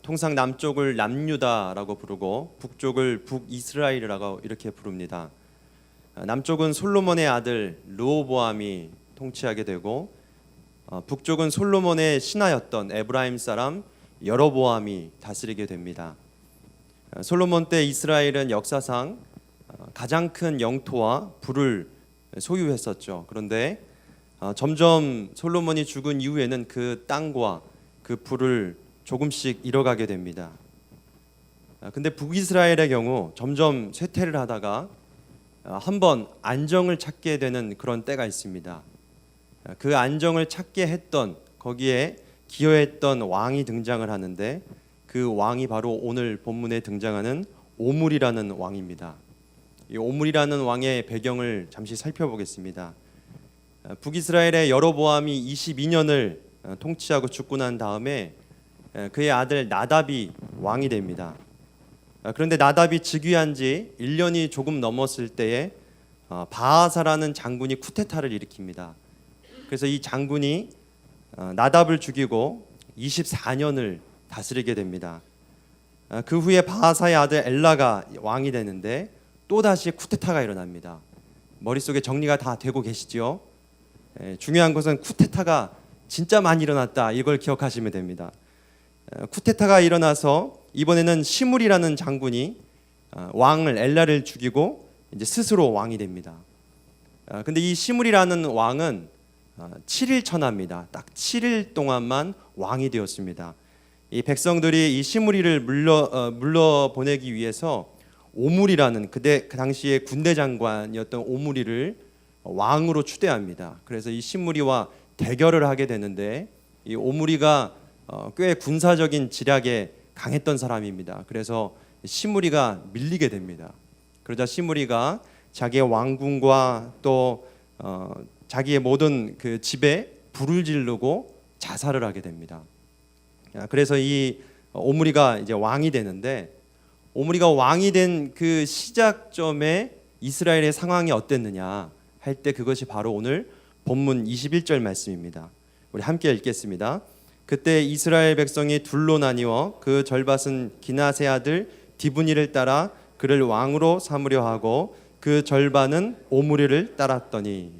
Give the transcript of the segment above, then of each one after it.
통상 남쪽을 남유다라고 부르고 북쪽을 북이스라엘이라고 이렇게 부릅니다. 남쪽은 솔로몬의 아들 르호보암이 통치하게 되고 북쪽은 솔로몬의 신하였던 에브라임 사람 여로보암이 다스리게 됩니다. 솔로몬 때 이스라엘은 역사상 가장 큰 영토와 부를 소유했었죠. 그런데 점점 솔로몬이 죽은 이후에는 그 땅과 그 부를 조금씩 잃어가게 됩니다. 근데 북이스라엘의 경우 점점 쇠퇴를 하다가 한번 안정을 찾게 되는 그런 때가 있습니다. 그 안정을 찾게 했던, 거기에 기여했던 왕이 등장을 하는데, 그 왕이 바로 오늘 본문에 등장하는 오므리라는 왕입니다. 이 오므리라는 왕의 배경을 잠시 살펴보겠습니다. 북이스라엘의 여로보암이 22년을 통치하고 죽고 난 다음에 그의 아들 나답이 왕이 됩니다. 그런데 나답이 즉위한 지 1년이 조금 넘었을 때에 바하사라는 장군이 쿠데타를 일으킵니다. 그래서 이 장군이 나답을 죽이고 24년을 다스리게 됩니다. 그 후에 바하사의 아들 엘라가 왕이 되는데 또다시 쿠데타가 일어납니다. 머릿속에 정리가 다 되고 계시죠? 중요한 것은 쿠데타가 진짜 많이 일어났다, 이걸 기억하시면 됩니다. 쿠데타가 일어나서 이번에는 시므리라는 장군이 왕을 엘라를 죽이고 이제 스스로 왕이 됩니다. 근데 이 시므리라는 왕은 7일 천하입니다. 딱 7일 동안만 왕이 되었습니다. 이 백성들이 이 시므리를 물러 보내기 위해서 오므리라는 그 당시에 군대 장관이었던 오므리를 왕으로 추대합니다. 그래서 이 시므리와 대결을 하게 되는데, 이 오므리가 꽤 군사적인 지략에 강했던 사람입니다. 그래서 시므리가 밀리게 됩니다. 그러자 시므리가 자기의 왕궁과 또 자기의 모든 그 집에 불을 지르고 자살을 하게 됩니다. 그래서 이 오므리가 이제 왕이 되는데, 오므리가 왕이 된 그 시작점에 이스라엘의 상황이 어땠느냐 할 때, 그것이 바로 오늘 본문 21절 말씀입니다. 우리 함께 읽겠습니다. 그때 이스라엘 백성이 둘로 나뉘어 그 절반은 기낫의 아들 디브니를 따라 그를 왕으로 삼으려 하고 그 절반은 오므리를 따랐더니,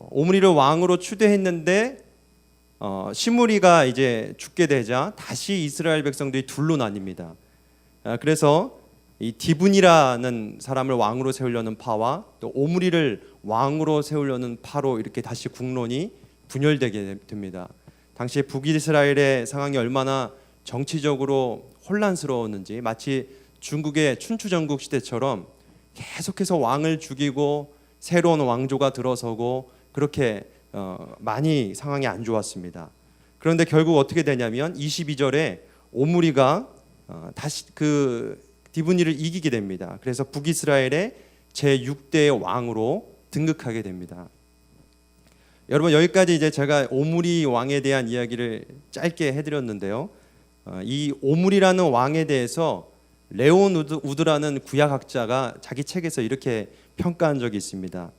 오므리를 왕으로 추대했는데 시므리가 이제 죽게 되자 다시 이스라엘 백성들이 둘로 나뉩니다. 그래서 이 디브니라는 사람을 왕으로 세우려는 파와 또 오므리를 왕으로 세우려는 파로 이렇게 다시 국론이 분열되게 됩니다. 당시 북이스라엘의 상황이 얼마나 정치적으로 혼란스러웠는지, 마치 중국의 춘추전국 시대처럼 계속해서 왕을 죽이고 새로운 왕조가 들어서고 그렇게 많이 상황이 안 좋았습니다. 그런데 결국 어떻게 되냐면 22절에 오므리가 다시 그 디브니를 이기게 됩니다. 그래서 북이스라엘의 제6대 왕으로 등극하게 됩니다. 여러분, 여기까지 이제 제가 오므리 왕에 대한 이야기를 짧게 해드렸는데요. 이 오므리라는 왕에 대해서 레온 우드라는 구약학자가 자기 책에서 이렇게 평가한 적이 있습니다.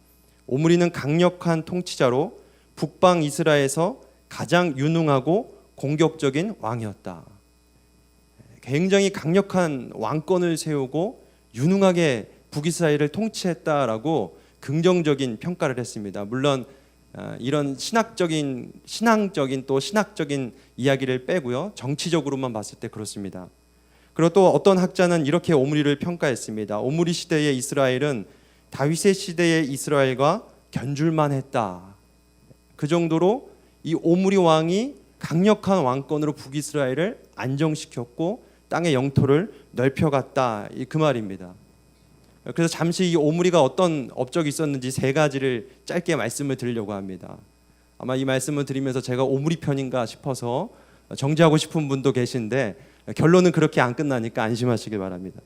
오므리는 강력한 통치자로 북방 이스라엘에서 가장 유능하고 공격적인 왕이었다. 굉장히 강력한 왕권을 세우고 유능하게 북이스라엘을 통치했다라고 긍정적인 평가를 했습니다. 물론 이런 신앙적인 또 신학적인 이야기를 빼고요, 정치적으로만 봤을 때 그렇습니다. 그리고 또 어떤 학자는 이렇게 오므리를 평가했습니다. 오므리 시대의 이스라엘은 다윗의 시대의 이스라엘과 견줄만 했다. 그 정도로 이 오므리 왕이 강력한 왕권으로 북이스라엘을 안정시켰고 땅의 영토를 넓혀갔다, 그 말입니다. 그래서 잠시 이 오므리가 어떤 업적이 있었는지 세 가지를 짧게 말씀을 드리려고 합니다. 아마 이 말씀을 드리면서 제가 오므리 편인가 싶어서 정지하고 싶은 분도 계신데, 결론은 그렇게 안 끝나니까 안심하시길 바랍니다.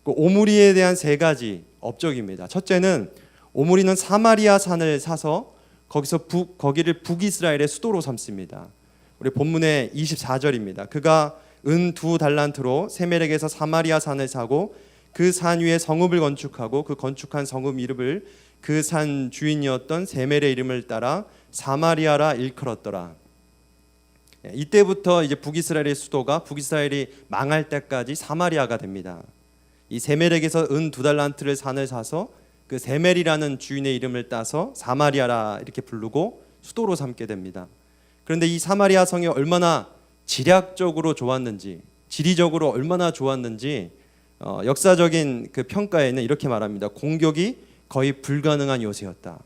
그 오므리에 대한 세 가지 업적입니다. 첫째는 오므리는 사마리아 산을 사서 거기를 북이스라엘의 수도로 삼습니다. 우리 본문의 24절입니다. 그가 은 2달란트로 세멜에게서 사마리아 산을 사고 그 산 위에 성읍을 건축하고 그 건축한 성읍 이름을 그 산 주인이었던 세멜의 이름을 따라 사마리아라 일컬었더라. 이때부터 이제 북이스라엘의 수도가 북이스라엘이 망할 때까지 사마리아가 됩니다. 이 세멜에게서 은 2달란트를 산을 사서 그 세멜이라는 주인의 이름을 따서 사마리아라 이렇게 부르고 수도로 삼게 됩니다. 그런데 이 사마리아 성이 얼마나 지략적으로 좋았는지, 지리적으로 얼마나 좋았는지 역사적인 그 평가에는 이렇게 말합니다. 공격이 거의 불가능한 요새였다.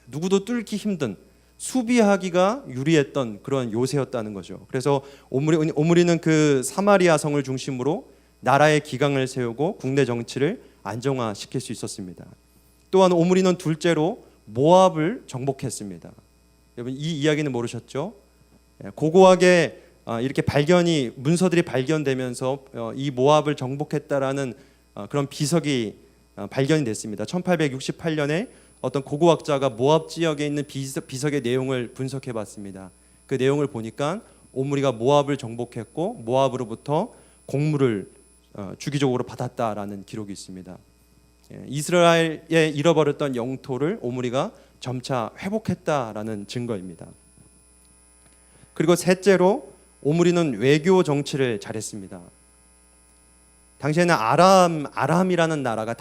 누구도 뚫기 힘든, 수비하기가 유리했던 그런 요새였다는 거죠. 그래서 오므리는 그 사마리아 성을 중심으로 나라의 기강을 세우고 국내 정치를 안정화시킬 수 있었습니다. 또한 오므리는 둘째로 모압을 정복했습니다. 여러분 이 이야기는 모르셨죠? 고고하게 이렇게 문서들이 발견되면서 이 모압을 정복했다라는 그런 비석이 발견이 됐습니다. 1868년에 어떤 고고학자가 모압 지역에 있는 비석의 내용을 분석해봤습니다. 그 내용을 보니까 오므리가 모압을 정복했고 모압으로부터 곡물을 주기적으로 받았다라는 기록이 있습니다. 이스라엘에 잃어버렸던 영토를 오므리가 점차 회복했다라는 증거입니다. 그리고 셋째로 오므리는 외교 정치를 잘했습니다. 당시에는 아람이라는 나라가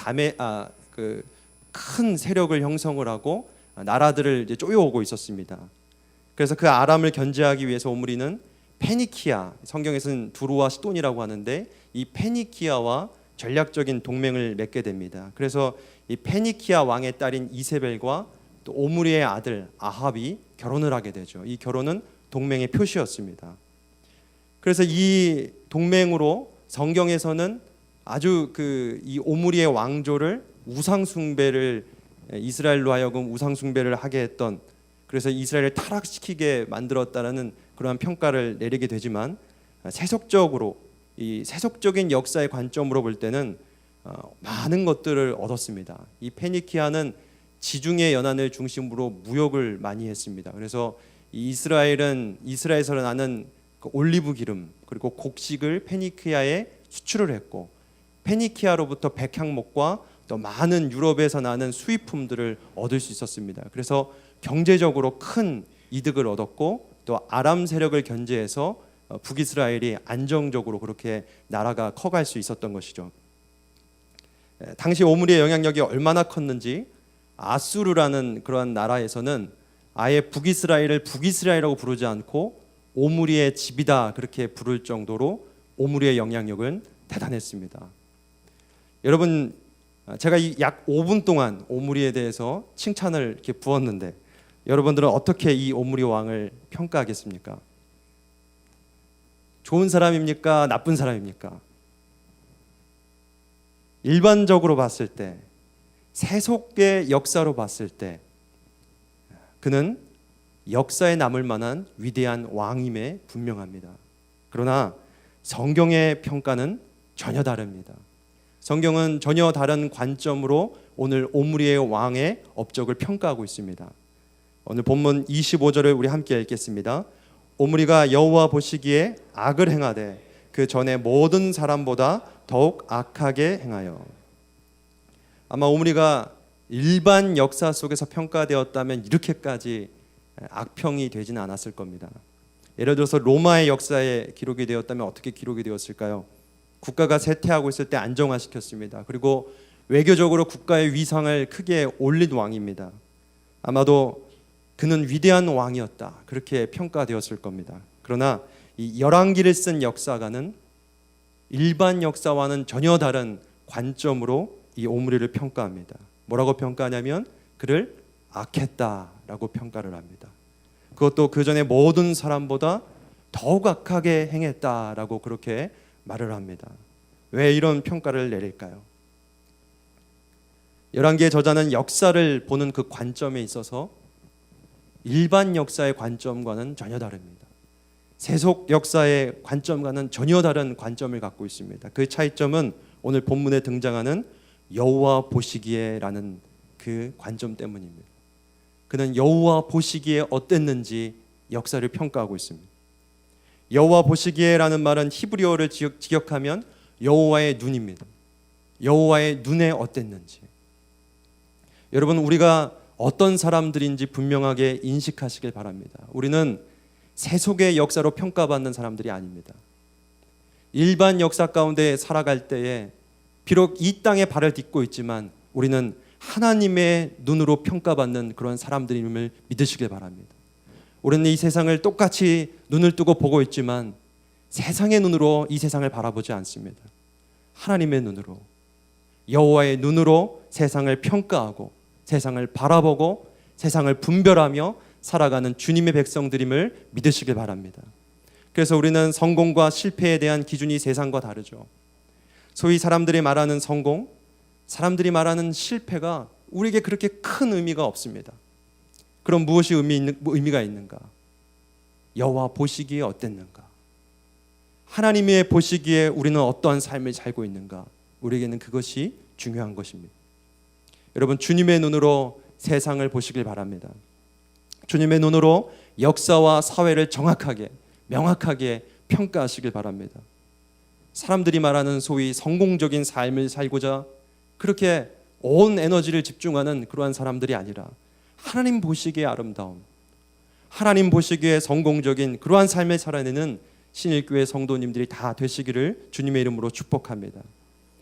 큰 세력을 형성을 하고 나라들을 이제 쪼여오고 있었습니다. 그래서 그 아람을 견제하기 위해서 오므리는 페니키아, 성경에서는 두로와 시돈이라고 하는데 이 페니키아와 전략적인 동맹을 맺게 됩니다. 그래서 이 페니키아 왕의 딸인 이세벨과 또 오므리의 아들 아합이 결혼을 하게 되죠. 이 결혼은 동맹의 표시였습니다. 그래서 이 동맹으로 성경에서는 아주 이 오므리의 왕조를 이스라엘로 하여금 우상 숭배를 하게 했던, 그래서 이스라엘을 타락시키게 만들었다라는 그러한 평가를 내리게 되지만 이 세속적인 역사의 관점으로 볼 때는 많은 것들을 얻었습니다. 이 페니키아는 지중해 연안을 중심으로 무역을 많이 했습니다. 그래서 이스라엘에서 나는 그 올리브 기름 그리고 곡식을 페니키아에 수출을 했고, 페니키아로부터 백향목과 또 많은 유럽에서 나는 수입품들을 얻을 수 있었습니다. 그래서 경제적으로 큰 이득을 얻었고, 또 아람 세력을 견제해서 북이스라엘이 안정적으로 그렇게 나라가 커갈 수 있었던 것이죠. 당시 오므리의 영향력이 얼마나 컸는지 아수르라는 그러한 나라에서는 아예 북이스라엘을 북이스라엘이라고 부르지 않고 오므리의 집이다 그렇게 부를 정도로 오므리의 영향력은 대단했습니다. 여러분, 제가 약 5분 동안 오므리에 대해서 칭찬을 이렇게 부었는데 여러분들은 어떻게 이 오므리 왕을 평가하겠습니까? 좋은 사람입니까? 나쁜 사람입니까? 일반적으로 봤을 때, 세속의 역사로 봤을 때 그는 역사에 남을 만한 위대한 왕임에 분명합니다. 그러나 성경의 평가는 전혀 다릅니다. 성경은 전혀 다른 관점으로 오늘 오므리의 왕의 업적을 평가하고 있습니다. 오늘 본문 25절을 우리 함께 읽겠습니다. 오므리가 여호와 보시기에 악을 행하되 그 전에 모든 사람보다 더욱 악하게 행하여. 아마 오므리가 일반 역사 속에서 평가되었다면 이렇게까지 악평이 되지는 않았을 겁니다. 예를 들어서 로마의 역사에 기록이 되었다면 어떻게 기록이 되었을까요? 국가가 쇠퇴하고 있을 때 안정화시켰습니다. 그리고 외교적으로 국가의 위상을 크게 올린 왕입니다. 아마도 그는 위대한 왕이었다 그렇게 평가되었을 겁니다. 그러나 이 열왕기를 쓴 역사가는 일반 역사와는 전혀 다른 관점으로 이 오므리를 평가합니다. 뭐라고 평가하냐면 그를 악했다라고 평가를 합니다. 그것도 그 전에 모든 사람보다 더욱 악하게 행했다라고 그렇게 말을 합니다. 왜 이런 평가를 내릴까요? 열왕기의 저자는 역사를 보는 그 관점에 있어서 일반 역사의 관점과는 전혀 다릅니다. 세속 역사의 관점과는 전혀 다른 관점을 갖고 있습니다. 그 차이점은 오늘 본문에 등장하는 여호와 보시기에라는 그 관점 때문입니다. 그는 여호와 보시기에 어땠는지 역사를 평가하고 있습니다. 여호와 보시기에라는 말은 히브리어를 직역하면 여호와의 눈입니다. 여호와의 눈에 어땠는지. 여러분, 우리가 어떤 사람들인지 분명하게 인식하시길 바랍니다. 우리는 세속의 역사로 평가받는 사람들이 아닙니다. 일반 역사 가운데 살아갈 때에 비록 이 땅에 발을 딛고 있지만 우리는 하나님의 눈으로 평가받는 그런 사람들임을 믿으시길 바랍니다. 우리는 이 세상을 똑같이 눈을 뜨고 보고 있지만 세상의 눈으로 이 세상을 바라보지 않습니다. 하나님의 눈으로, 여호와의 눈으로 세상을 평가하고 세상을 바라보고 세상을 분별하며 살아가는 주님의 백성들임을 믿으시길 바랍니다. 그래서 우리는 성공과 실패에 대한 기준이 세상과 다르죠. 소위 사람들이 말하는 성공, 사람들이 말하는 실패가 우리에게 그렇게 큰 의미가 없습니다. 그럼 무엇이 의미가 있는가? 여호와 보시기에 어땠는가? 하나님의 보시기에 우리는 어떠한 삶을 살고 있는가? 우리에게는 그것이 중요한 것입니다. 여러분, 주님의 눈으로 세상을 보시길 바랍니다. 주님의 눈으로 역사와 사회를 정확하게, 명확하게 평가하시길 바랍니다. 사람들이 말하는 소위 성공적인 삶을 살고자 그렇게 온 에너지를 집중하는 그러한 사람들이 아니라 하나님 보시기에 아름다움, 하나님 보시기에 성공적인 그러한 삶을 살아내는 신일교회 성도님들이 다 되시기를 주님의 이름으로 축복합니다.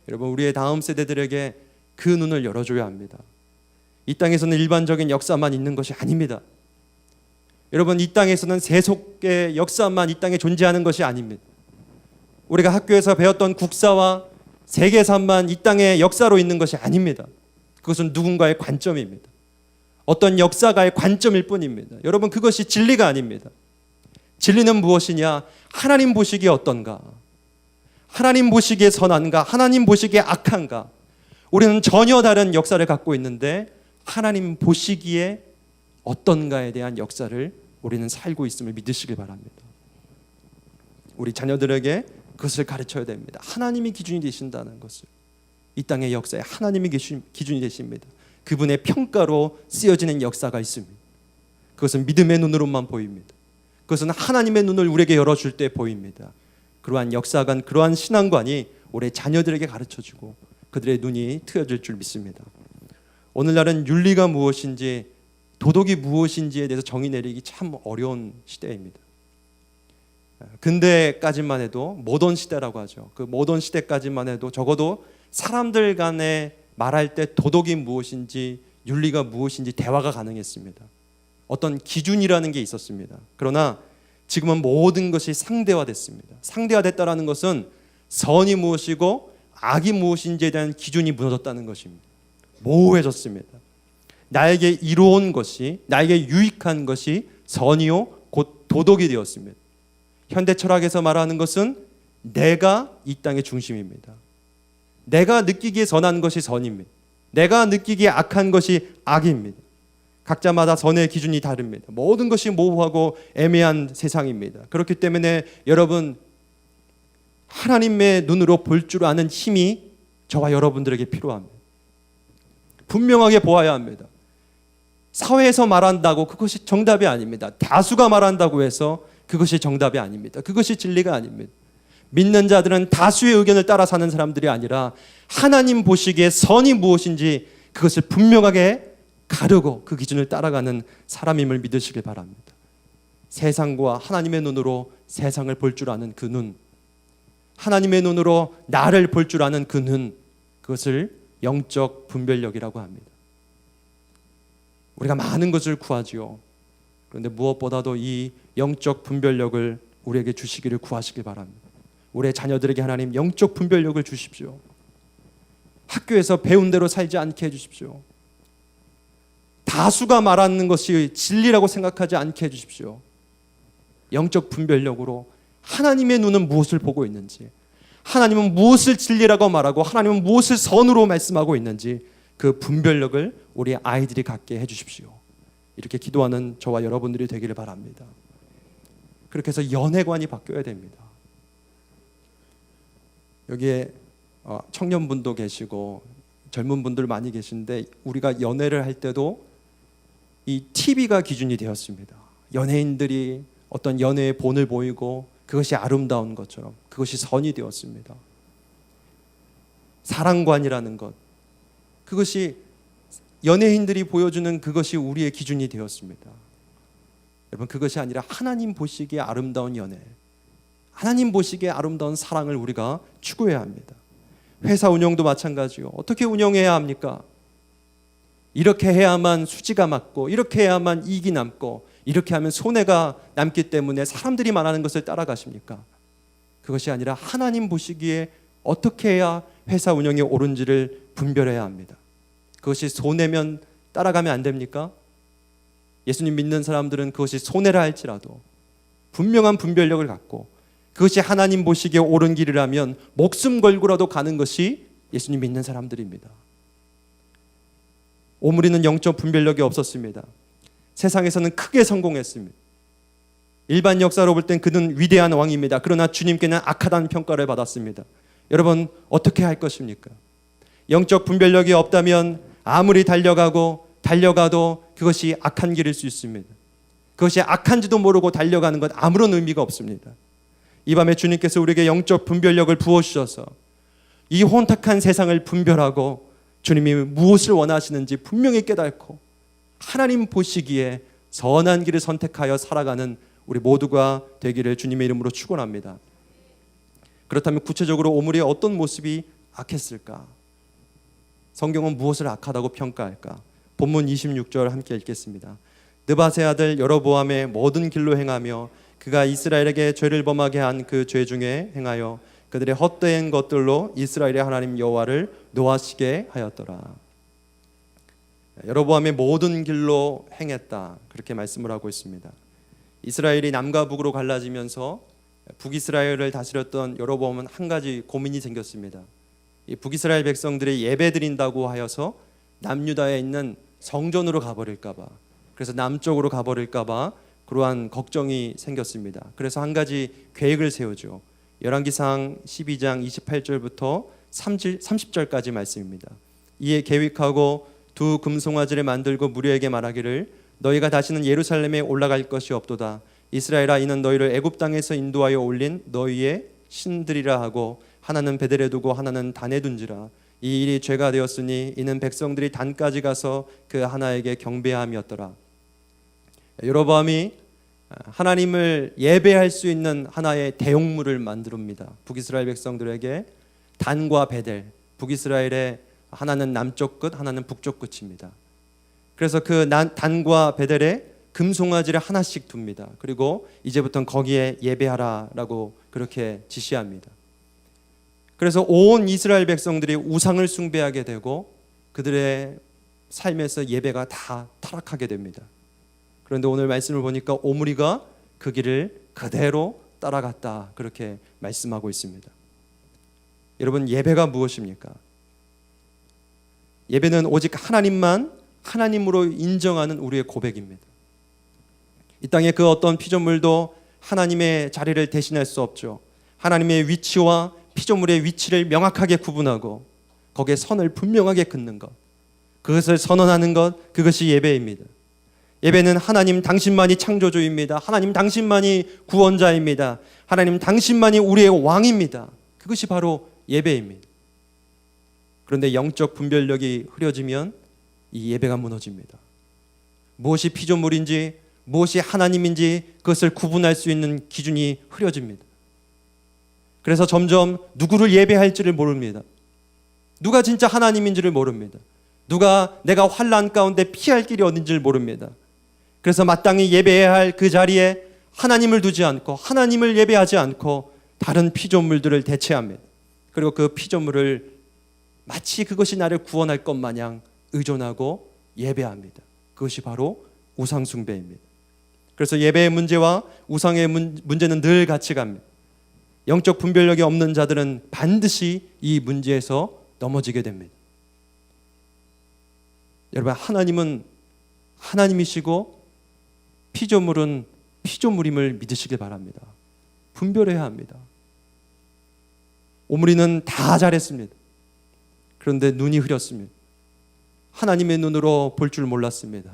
여러분, 우리의 다음 세대들에게 그 눈을 열어줘야 합니다. 이 땅에서는 일반적인 역사만 있는 것이 아닙니다. 여러분, 이 땅에서는 세속의 역사만 이 땅에 존재하는 것이 아닙니다. 우리가 학교에서 배웠던 국사와 세계사만 이 땅의 역사로 있는 것이 아닙니다. 그것은 누군가의 관점입니다. 어떤 역사가의 관점일 뿐입니다. 여러분, 그것이 진리가 아닙니다. 진리는 무엇이냐? 하나님 보시기에 어떤가? 하나님 보시기에 선한가? 하나님 보시기에 악한가? 우리는 전혀 다른 역사를 갖고 있는데 하나님 보시기에 어떤가에 대한 역사를 우리는 살고 있음을 믿으시길 바랍니다. 우리 자녀들에게 그것을 가르쳐야 됩니다. 하나님이 기준이 되신다는 것을. 이 땅의 역사에 하나님이 기준이 되십니다. 그분의 평가로 쓰여지는 역사가 있습니다. 그것은 믿음의 눈으로만 보입니다. 그것은 하나님의 눈을 우리에게 열어줄 때 보입니다. 그러한 역사관, 그러한 신앙관이 우리 자녀들에게 가르쳐주고 그들의 눈이 트여질 줄 믿습니다. 오늘날은 윤리가 무엇인지, 도덕이 무엇인지에 대해서 정의 내리기 참 어려운 시대입니다. 근대까지만 해도 모던 시대라고 하죠. 그 모던 시대까지만 해도 적어도 사람들 간에 말할 때 도덕이 무엇인지, 윤리가 무엇인지 대화가 가능했습니다. 어떤 기준이라는 게 있었습니다. 그러나 지금은 모든 것이 상대화됐습니다. 상대화됐다는 것은 선이 무엇이고 악이 무엇인지에 대한 기준이 무너졌다는 것입니다. 모호해졌습니다. 나에게 이로운 것이, 나에게 유익한 것이 선이요 곧 도덕이 되었습니다. 현대 철학에서 말하는 것은 내가 이 땅의 중심입니다. 내가 느끼기에 선한 것이 선입니다. 내가 느끼기에 악한 것이 악입니다. 각자마다 선의 기준이 다릅니다. 모든 것이 모호하고 애매한 세상입니다. 그렇기 때문에 여러분, 하나님의 눈으로 볼 줄 아는 힘이 저와 여러분들에게 필요합니다. 분명하게 보아야 합니다. 사회에서 말한다고 그것이 정답이 아닙니다. 다수가 말한다고 해서 그것이 정답이 아닙니다. 그것이 진리가 아닙니다. 믿는 자들은 다수의 의견을 따라 사는 사람들이 아니라 하나님 보시기에 선이 무엇인지 그것을 분명하게 가르고 그 기준을 따라가는 사람임을 믿으시길 바랍니다. 세상과 하나님의 눈으로 세상을 볼 줄 아는 그 눈, 하나님의 눈으로 나를 볼 줄 아는 그 눈, 그것을 영적 분별력이라고 합니다. 우리가 많은 것을 구하지요. 그런데 무엇보다도 이 영적 분별력을 우리에게 주시기를 구하시길 바랍니다. 우리의 자녀들에게 하나님 영적 분별력을 주십시오. 학교에서 배운 대로 살지 않게 해주십시오. 다수가 말하는 것이 진리라고 생각하지 않게 해주십시오. 영적 분별력으로 하나님의 눈은 무엇을 보고 있는지, 하나님은 무엇을 진리라고 말하고 하나님은 무엇을 선으로 말씀하고 있는지 그 분별력을 우리 아이들이 갖게 해주십시오. 이렇게 기도하는 저와 여러분들이 되기를 바랍니다. 그렇게 해서 연애관이 바뀌어야 됩니다. 여기에 청년분도 계시고 젊은 분들 많이 계신데 우리가 연애를 할 때도 이 TV가 기준이 되었습니다. 연예인들이 어떤 연애의 본을 보이고 그것이 아름다운 것처럼 그것이 선이 되었습니다. 사랑관이라는 것, 그것이 연예인들이 보여주는 그것이 우리의 기준이 되었습니다. 여러분, 그것이 아니라 하나님 보시기에 아름다운 연애, 하나님 보시기에 아름다운 사랑을 우리가 추구해야 합니다. 회사 운영도 마찬가지요. 어떻게 운영해야 합니까? 이렇게 해야만 수지가 맞고, 이렇게 해야만 이익이 남고, 이렇게 하면 손해가 남기 때문에 사람들이 말하는 것을 따라가십니까? 그것이 아니라 하나님 보시기에 어떻게 해야 회사 운영이 옳은지를 분별해야 합니다. 그것이 손해면 따라가면 안 됩니까? 예수님 믿는 사람들은 그것이 손해라 할지라도 분명한 분별력을 갖고, 그것이 하나님 보시기에 옳은 길이라면 목숨 걸고라도 가는 것이 예수님 믿는 사람들입니다. 오므리는 영적 분별력이 없었습니다. 세상에서는 크게 성공했습니다. 일반 역사로 볼 땐 그는 위대한 왕입니다. 그러나 주님께는 악하다는 평가를 받았습니다. 여러분, 어떻게 할 것입니까? 영적 분별력이 없다면 아무리 달려가도 그것이 악한 길일 수 있습니다. 그것이 악한지도 모르고 달려가는 것 아무런 의미가 없습니다. 이 밤에 주님께서 우리에게 영적 분별력을 부어주셔서 이 혼탁한 세상을 분별하고 주님이 무엇을 원하시는지 분명히 깨닫고 하나님 보시기에 선한 길을 선택하여 살아가는 우리 모두가 되기를 주님의 이름으로 축원합니다. 그렇다면 구체적으로 오므리의 어떤 모습이 악했을까? 성경은 무엇을 악하다고 평가할까? 본문 26절 함께 읽겠습니다. 느밧의 아들 여로보암의 모든 길로 행하며 그가 이스라엘에게 죄를 범하게 한 그 죄 중에 행하여 그들의 헛된 것들로 이스라엘의 하나님 여호와를 노하시게 하였더라. 여로보암의 모든 길로 행했다, 그렇게 말씀을 하고 있습니다. 이스라엘이 남과 북으로 갈라지면서 북이스라엘을 다스렸던 여로보암은 한 가지 고민이 생겼습니다. 이 북이스라엘 백성들이 예배 드린다고 하여서 남유다에 있는 성전으로 가버릴까 봐, 그래서 남쪽으로 가버릴까 봐 그러한 걱정이 생겼습니다. 그래서 한 가지 계획을 세우죠. 열왕기상 12장 28절부터 30절까지 말씀입니다. 이에 계획하고 두 금송아지를 만들고 무리에게 말하기를 너희가 다시는 예루살렘에 올라갈 것이 없도다. 이스라엘아, 이는 너희를 애굽 땅에서 인도하여 올린 너희의 신들이라 하고 하나는 베델에 두고 하나는 단에 둔지라. 이 일이 죄가 되었으니 이는 백성들이 단까지 가서 그 하나에게 경배함이었더라. 여로보암이 하나님을 예배할 수 있는 하나의 대용물을 만듭니다. 북이스라엘 백성들에게 단과 베델, 북이스라엘의 하나는 남쪽 끝, 하나는 북쪽 끝입니다. 그래서 그 단과 베델에 금송아지를 하나씩 둡니다. 그리고 이제부터는 거기에 예배하라라고 그렇게 지시합니다. 그래서 온 이스라엘 백성들이 우상을 숭배하게 되고 그들의 삶에서 예배가 다 타락하게 됩니다. 그런데 오늘 말씀을 보니까 오므리가 그 길을 그대로 따라갔다, 그렇게 말씀하고 있습니다. 여러분, 예배가 무엇입니까? 예배는 오직 하나님만 하나님으로 인정하는 우리의 고백입니다. 이 땅에 그 어떤 피조물도 하나님의 자리를 대신할 수 없죠. 하나님의 위치와 피조물의 위치를 명확하게 구분하고 거기에 선을 분명하게 긋는 것, 그것을 선언하는 것, 그것이 예배입니다. 예배는 하나님 당신만이 창조주입니다. 하나님 당신만이 구원자입니다. 하나님 당신만이 우리의 왕입니다. 그것이 바로 예배입니다. 그런데 영적 분별력이 흐려지면 이 예배가 무너집니다. 무엇이 피조물인지 무엇이 하나님인지 그것을 구분할 수 있는 기준이 흐려집니다. 그래서 점점 누구를 예배할지를 모릅니다. 누가 진짜 하나님인지를 모릅니다. 누가 내가 환난 가운데 피할 길이 어딘지를 모릅니다. 그래서 마땅히 예배해야 할 그 자리에 하나님을 두지 않고 하나님을 예배하지 않고 다른 피조물들을 대체합니다. 그리고 그 피조물을 마치 그것이 나를 구원할 것 마냥 의존하고 예배합니다. 그것이 바로 우상숭배입니다. 그래서 예배의 문제와 우상의 문제는 늘 같이 갑니다. 영적 분별력이 없는 자들은 반드시 이 문제에서 넘어지게 됩니다. 여러분, 하나님은 하나님이시고 피조물은 피조물임을 믿으시길 바랍니다. 분별해야 합니다. 오므리는 다 잘했습니다. 그런데 눈이 흐렸습니다. 하나님의 눈으로 볼 줄 몰랐습니다.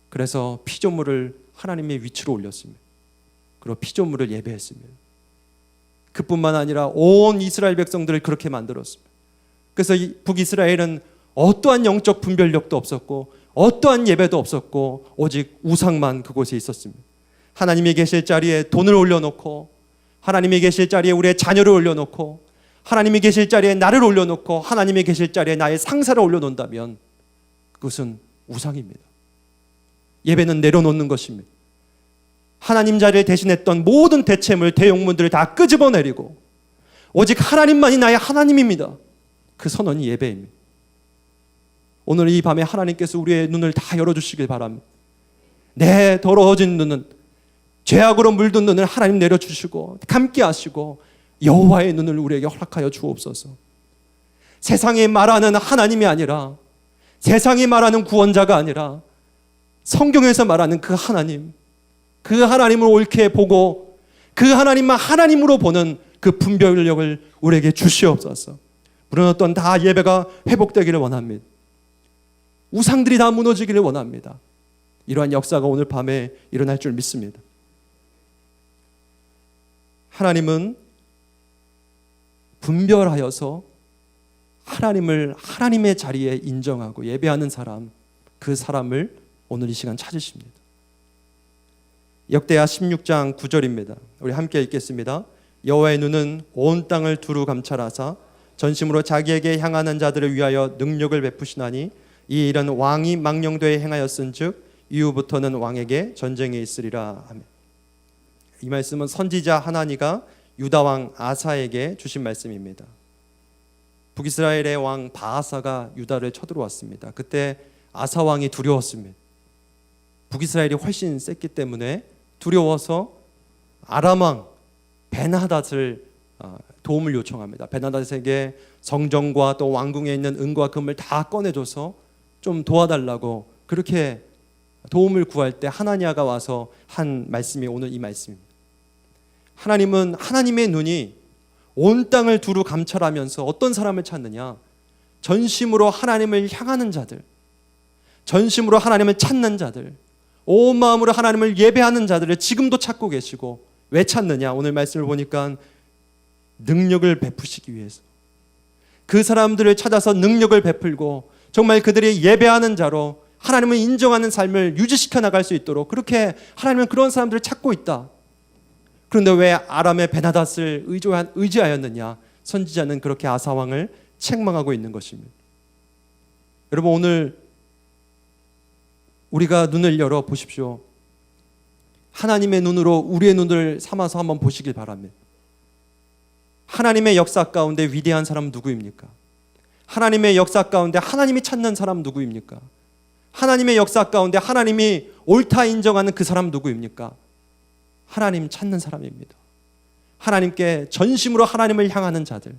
그래서 피조물을 하나님의 위치로 올렸습니다. 그리고 피조물을 예배했습니다. 그뿐만 아니라 온 이스라엘 백성들을 그렇게 만들었습니다. 그래서 북이스라엘은 어떠한 영적 분별력도 없었고 어떠한 예배도 없었고 오직 우상만 그곳에 있었습니다. 하나님이 계실 자리에 돈을 올려놓고, 하나님이 계실 자리에 우리의 자녀를 올려놓고, 하나님이 계실 자리에 나를 올려놓고, 하나님이 계실 자리에 나의 상사를 올려놓는다면 그것은 우상입니다. 예배는 내려놓는 것입니다. 하나님 자리를 대신했던 모든 대체물, 대용문들을 다 끄집어내리고 오직 하나님만이 나의 하나님입니다. 그 선언이 예배입니다. 오늘 이 밤에 하나님께서 우리의 눈을 다 열어주시길 바랍니다. 내 더러워진 눈은, 죄악으로 물든 눈을 하나님 내려주시고 감게 하시고 여호와의 눈을 우리에게 허락하여 주옵소서. 세상이 말하는 하나님이 아니라, 세상이 말하는 구원자가 아니라 성경에서 말하는 그 하나님, 그 하나님을 옳게 보고 그 하나님만 하나님으로 보는 그 분별력을 우리에게 주시옵소서. 무너졌던 다 예배가 회복되기를 원합니다. 우상들이 다 무너지기를 원합니다. 이러한 역사가 오늘 밤에 일어날 줄 믿습니다. 하나님은 분별하여서 하나님을 하나님의 자리에 인정하고 예배하는 사람, 그 사람을 오늘 이 시간 찾으십니다. 역대하 16장 9절입니다. 우리 함께 읽겠습니다. 여호와의 눈은 온 땅을 두루 감찰하사 전심으로 자기에게 향하는 자들을 위하여 능력을 베푸시나니 이 일은 왕이 망령되이 행하였은즉 이후부터는 왕에게 전쟁이 있으리라. 아멘. 이 말씀은 선지자 하나니가 유다 왕 아사에게 주신 말씀입니다. 북이스라엘의 왕 바아사가 유다를 쳐들어왔습니다. 그때 아사 왕이 두려웠습니다. 북이스라엘이 훨씬 셌기 때문에 두려워서 아람 왕 벤하닷을 도움을 요청합니다. 벤하닷에게 성전과 또 왕궁에 있는 은과 금을 다 꺼내줘서 좀 도와달라고 그렇게 도움을 구할 때 하나니아가 와서 한 말씀이 오늘 이 말씀입니다. 하나님은, 하나님의 눈이 온 땅을 두루 감찰하면서 어떤 사람을 찾느냐? 전심으로 하나님을 향하는 자들, 전심으로 하나님을 찾는 자들, 온 마음으로 하나님을 예배하는 자들을 지금도 찾고 계시고, 왜 찾느냐? 오늘 말씀을 보니까 능력을 베푸시기 위해서, 그 사람들을 찾아서 능력을 베풀고 정말 그들이 예배하는 자로 하나님을 인정하는 삶을 유지시켜 나갈 수 있도록 그렇게 하나님은 그런 사람들을 찾고 있다. 그런데 왜 아람의 베나닷을 의지하였느냐? 선지자는 그렇게 아사왕을 책망하고 있는 것입니다. 여러분, 오늘 우리가 눈을 열어 보십시오. 하나님의 눈으로 우리의 눈을 삼아서 한번 보시길 바랍니다. 하나님의 역사 가운데 위대한 사람은 누구입니까? 하나님의 역사 가운데 하나님이 찾는 사람 누구입니까? 하나님의 역사 가운데 하나님이 옳다 인정하는 그 사람 누구입니까? 하나님 찾는 사람입니다. 하나님께 전심으로 하나님을 향하는 자들,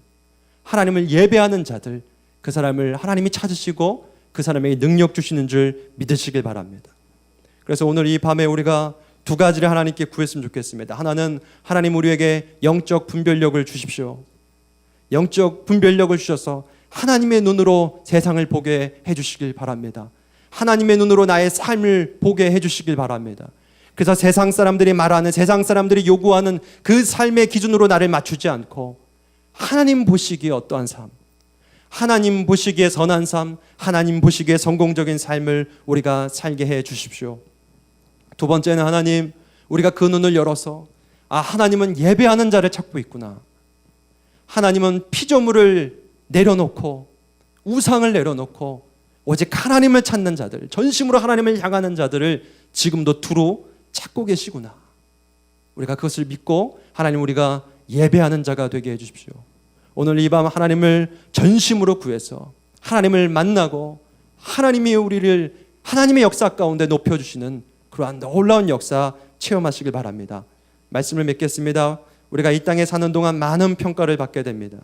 하나님을 예배하는 자들, 그 사람을 하나님이 찾으시고 그 사람에게 능력 주시는 줄 믿으시길 바랍니다. 그래서 오늘 이 밤에 우리가 두 가지를 하나님께 구했으면 좋겠습니다. 하나는 하나님 우리에게 영적 분별력을 주십시오. 영적 분별력을 주셔서 하나님의 눈으로 세상을 보게 해주시길 바랍니다. 하나님의 눈으로 나의 삶을 보게 해주시길 바랍니다. 그래서 세상 사람들이 말하는, 세상 사람들이 요구하는 그 삶의 기준으로 나를 맞추지 않고 하나님 보시기에 어떠한 삶, 하나님 보시기에 선한 삶, 하나님 보시기에 성공적인 삶을 우리가 살게 해 주십시오. 두 번째는 하나님, 우리가 그 눈을 열어서 하나님은 예배하는 자를 찾고 있구나. 하나님은 피조물을 내려놓고 우상을 내려놓고 오직 하나님을 찾는 자들, 전심으로 하나님을 향하는 자들을 지금도 두루 찾고 계시구나. 우리가 그것을 믿고 하나님, 우리가 예배하는 자가 되게 해주십시오. 오늘 이 밤 하나님을 전심으로 구해서 하나님을 만나고 하나님이 우리를 하나님의 역사 가운데 높여주시는 그러한 놀라운 역사 체험하시길 바랍니다. 말씀을 맺겠습니다. 우리가 이 땅에 사는 동안 많은 평가를 받게 됩니다.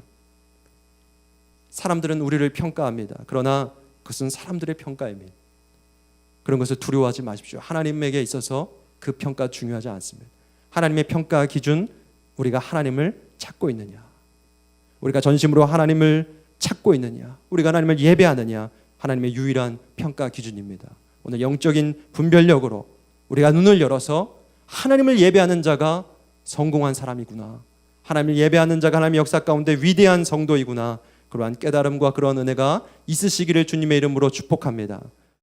사람들은 우리를 평가합니다. 그러나 그것은 사람들의 평가입니다. 그런 것을 두려워하지 마십시오. 하나님에게 있어서 그 평가 중요하지 않습니다. 하나님의 평가 기준, 우리가 하나님을 찾고 있느냐, 우리가 전심으로 하나님을 찾고 있느냐, 우리가 하나님을 예배하느냐, 하나님의 유일한 평가 기준입니다. 오늘 영적인 분별력으로 우리가 눈을 열어서 하나님을 예배하는 자가 성공한 사람이구나, 하나님을 예배하는 자가 하나님의 역사 가운데 위대한 성도이구나, 그러한 깨달음과 그런 은혜가 있으시기를 주님의 이름으로 축복합니다.